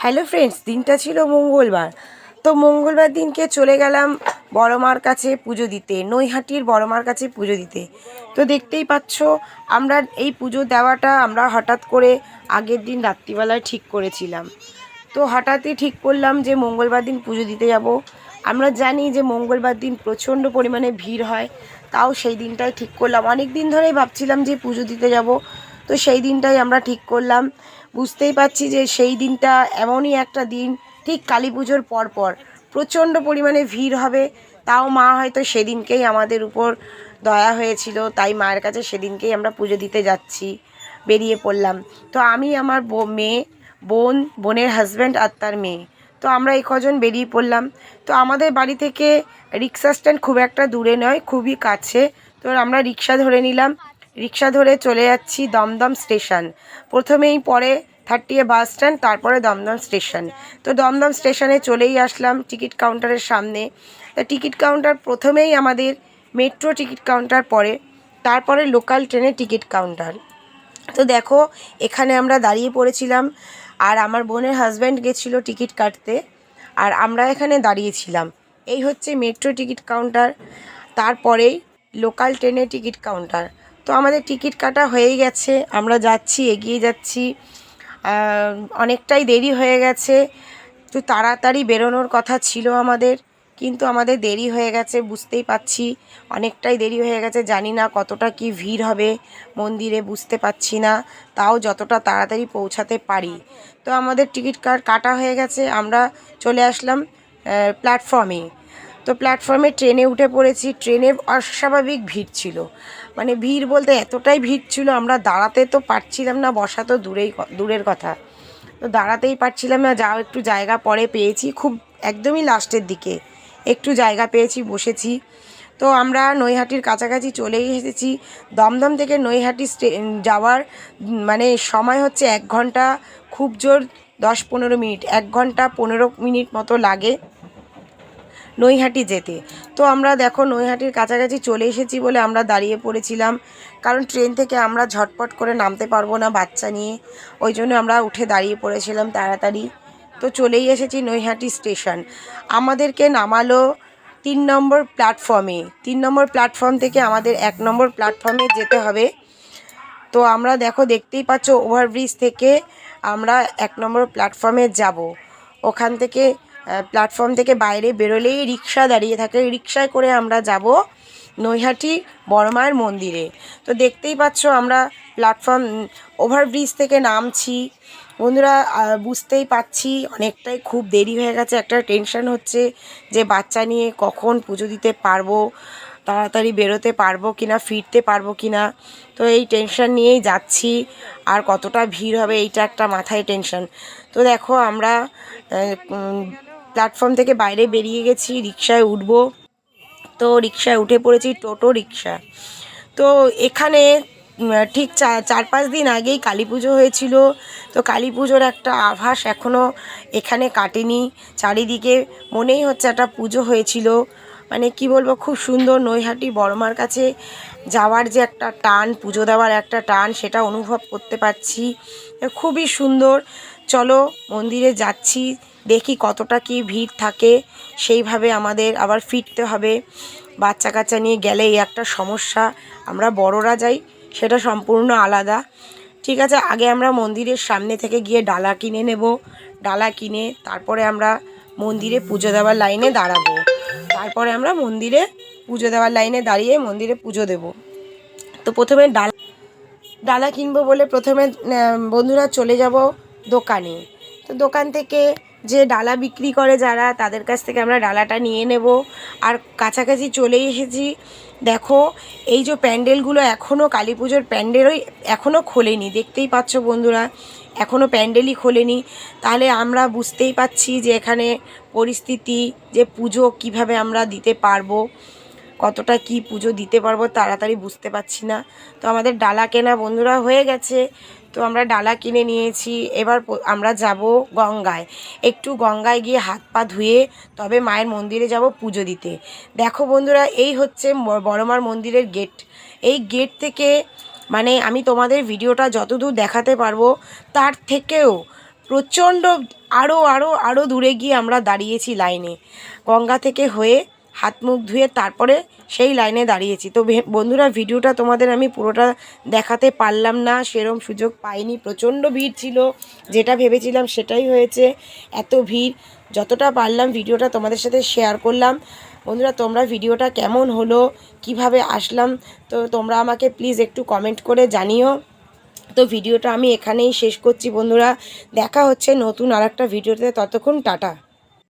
Hello friends, দিনটা ছিল মঙ্গলবার। তো মঙ্গলবার দিনকে চলে গেলাম বড় মার কাছে পুজো দিতে, নৈহাটির বড় মার কাছে পুজো দিতে। তো দেখতেই পাচ্ছ, আমরা এই পুজো দেওয়াটা আমরা হঠাৎ করে আগের দিন রাত্রিবেলায় ঠিক করেছিলাম। তো হঠাৎই ঠিক করলাম যে মঙ্গলবার দিন পুজো দিতে যাব। আমরা জানি যে মঙ্গলবার দিন প্রচণ্ড পরিমাণে ভিড় হয়, তাও সেই দিনটাই ঠিক করলাম। অনেক দিন ধরেই ভাবছিলাম যে পুজো দিতে যাব, তো সেই দিনটাই আমরা ঠিক করলাম। বুঝতেই পারছি যে সেই দিনটা এমনই একটা দিন, ঠিক কালী পুজোর পরপর প্রচণ্ড পরিমাণে ভিড় হবে। তাও মা হয়তো সেদিনকেই আমাদের উপর দয়া হয়েছিল, তাই মায়ের কাছে সেদিনকেই আমরা পুজো দিতে যাচ্ছি, বেরিয়ে পড়লাম। তো আমি, আমার মেয়ে, বোনের হাজব্যান্ড আর তার মেয়ে, তো আমরা এই কজন বেরিয়ে পড়লাম। তো আমাদের বাড়ি থেকে রিক্সা স্ট্যান্ড খুব একটা দূরে নয়, খুবই কাছে। তো আমরা রিক্সা ধরে নিলাম, রিক্সা ধরে চলে যাচ্ছি দমদম স্টেশন। প্রথমেই পরে 30A বাস স্ট্যান্ড, তারপরে দমদম স্টেশন। তো দমদম স্টেশনে চলেই আসলাম টিকিট কাউন্টারের সামনে। তা টিকিট কাউন্টার প্রথমেই আমাদের মেট্রো টিকিট কাউন্টার পড়ে, তারপরে লোকাল ট্রেনের টিকিট কাউন্টার। তো দেখো, এখানে আমরা দাঁড়িয়ে পড়েছিলাম, আর আমার বোনের হাজব্যান্ড গেছিলো টিকিট কাটতে, আর আমরা এখানে দাঁড়িয়েছিলাম। এই হচ্ছে মেট্রো টিকিট কাউন্টার, তারপরেই লোকাল ট্রেনের টিকিট কাউন্টার। তো আমাদের টিকিট কাটা হয়েই গেছে, আমরা যাচ্ছি, এগিয়ে যাচ্ছি। অনেকটাই দেরি হয়ে গেছে, তো তাড়াতাড়ি বেরোনোর কথা ছিল আমাদের, কিন্তু আমাদের দেরি হয়ে গেছে। বুঝতেই পাচ্ছি অনেকটাই দেরি হয়ে গেছে। জানি না কতটা কি ভিড় হবে মন্দিরে, বুঝতে পাচ্ছি না, তাও যতটা তাড়াতাড়ি পৌঁছাতে পারি। তো আমাদের টিকিট কাটা হয়ে গেছে, আমরা চলে আসলাম প্ল্যাটফর্মে। তো প্ল্যাটফর্মে ট্রেনে উঠে পড়েছি। ট্রেনে অস্বাভাবিক ভিড় ছিল, মানে ভিড় বলতে এতটাই ভিড় ছিল, আমরা দাঁড়াতে তো পারছিলাম না, বসা তো দূরের কথা। তো দাঁড়াতেই পারছিলাম না, যাও একটু জায়গা পরে পেয়েছি, খুব একদমই লাস্টের দিকে একটু জায়গা পেয়েছি, বসেছি। তো আমরা নৈহাটির কাছাকাছি চলেই এসেছি। দমদম থেকে নৈহাটি যাওয়ার মানে সময় হচ্ছে 1 ঘন্টা, খুব জোর 10-15 মিনিট, 1 ঘন্টা 15 মিনিট মতো লাগে নৈহাটি যেতে। তো আমরা দেখো নৈহাটির কাছাকাছি চলে এসেছি বলে আমরা দাঁড়িয়ে পড়েছিলাম, কারণ ট্রেন থেকে আমরা ঝটপট করে নামতে পারবো না বাচ্চা নিয়ে, ওই জন্য আমরা উঠে দাঁড়িয়ে পড়েছিলাম তাড়াতাড়ি। তো চলেই এসেছি নৈহাটি স্টেশন। আমাদেরকে নামালো 3 নম্বর প্ল্যাটফর্মে। 3 নম্বর প্ল্যাটফর্ম থেকে আমাদের 1 নম্বর প্ল্যাটফর্মে যেতে হবে। তো আমরা দেখো, দেখতেই পাচ্ছ, ওভারব্রিজ থেকে আমরা 1 নম্বর প্ল্যাটফর্মে যাব। ওখান থেকে প্ল্যাটফর্ম থেকে বাইরে বেরোলেই রিক্সা দাঁড়িয়ে থাকে, রিক্সায় করে আমরা যাব নৈহাটি বড় মায়ের মন্দিরে। তো দেখতেই পাচ্ছ আমরা প্ল্যাটফর্ম ওভারব্রিজ থেকে নামছি। বন্ধুরা, বুঝতেই পারছি অনেকটাই খুব দেরি হয়ে গেছে। একটা টেনশন হচ্ছে যে বাচ্চা নিয়ে কখন পুজো দিতে পারবো, তাড়াতাড়ি বেরোতে পারবো কি না, ফিরতে পারবো কি না। তো এই টেনশন নিয়েই যাচ্ছি, আর কতটা ভিড় হবে এইটা একটা মাথায় টেনশন। তো দেখো, আমরা প্ল্যাটফর্ম থেকে বাইরে বেরিয়ে গেছি, রিকশায় উঠবো। তো রিকশায় উঠে পড়েছি, টোটো রিকশা। তো এখানে ঠিক 4-5 দিন আগেই কালী পুজো হয়েছিল। তো কালী পুজোর একটা আভাস এখনও এখানে কাটেনি। চারিদিকে মনেই হচ্ছে একটা পুজো হয়েছিল। মানে কি বলবো, খুব সুন্দর। নৈহাটি বড়মার কাছে যাওয়ার যে একটা টান, পুজো দেওয়ার একটা টান, সেটা অনুভব করতে পারছি। খুবই সুন্দর। চলো মন্দিরে যাচ্ছি, দেখি কতটা কি ভিড় থাকে, সেইভাবে আমাদের আবার ফিরতে হবে। বাচ্চা কাচ্চা নিয়ে গেলে এই একটা সমস্যা, আমরা বড়রা যাই সেটা সম্পূর্ণ আলাদা। ঠিক আছে, আগে আমরা মন্দিরের সামনে থেকে গিয়ে ডালা কিনে নেব। ডালা কিনে তারপরে আমরা মন্দিরে পুজো দেওয়ার লাইনে দাঁড়াবো। তারপরে আমরা মন্দিরে পুজো দেওয়ার লাইনে দাঁড়িয়ে মন্দিরে পুজো দেব। তো প্রথমে ডালা কিনবো বলে প্রথমে বন্ধুরা চলে যাব দোকানে। তো দোকান থেকে যে ডালা বিক্রি করে যারা, তাদের কাছ থেকে আমরা ডালাটা নিয়ে নেব। আর কাছাকাছি চলেই এসেছি। দেখো, এই যে প্যান্ডেলগুলো এখনও কালী পুজোর প্যান্ডেলই এখনও খোলেনি, দেখতেই পাচ্ছ বন্ধুরা, এখনও প্যান্ডেলই খোলেনি। তাহলে আমরা বুঝতেই পাচ্ছি যে এখানে পরিস্থিতি, যে পুজো কিভাবে আমরা দিতে পারবো, কতটা কি পুজো দিতে পারবো তাড়াতাড়ি বুঝতে পারছি না। তো আমাদের ডালা কেনা বন্ধুরা হয়ে গেছে। তো আমরা ডালা কিনে নিয়েছি। এবার আমরা যাব গঙ্গায়। একটু গঙ্গায় গিয়ে হাত পা ধুয়ে তবে মায়ের মন্দিরে যাব পুজো দিতে। দেখো বন্ধুরা, এই হচ্ছে বড়মার মন্দিরের গেট। এই গেট থেকে মানে আমি তোমাদের ভিডিওটা যতদূর দেখাতে পারবো তার থেকেও প্রচণ্ড আরও আরও আরও দূরে গিয়ে আমরা দাঁড়িয়েছি লাইনে, গঙ্গা থেকে হয়ে হাত মুখ ধুয়ে তারপরে সেই লাইনে দাঁড়িয়েছি। তো বন্ধুরা, ভিডিওটা তোমাদের আমি পুরোটা দেখাতে পারলাম না, সেরম সুযোগ পাইনি, প্রচণ্ড ভিড় ছিল, যেটা ভেবেছিলাম সেটাই হয়েছে, এত ভিড়। যতটা পারলাম ভিডিওটা তোমাদের সাথে শেয়ার করলাম। বন্ধুরা, তোমরা ভিডিওটা কেমন হলো, কিভাবে আসলাম, তো তোমরা আমাকে প্লিজ একটু কমেন্ট করে জানিও। তো ভিডিওটা আমি এখানেই শেষ করছি বন্ধুরা, দেখা হচ্ছে নতুন আরেকটা ভিডিওতে, ততক্ষণ টাটা।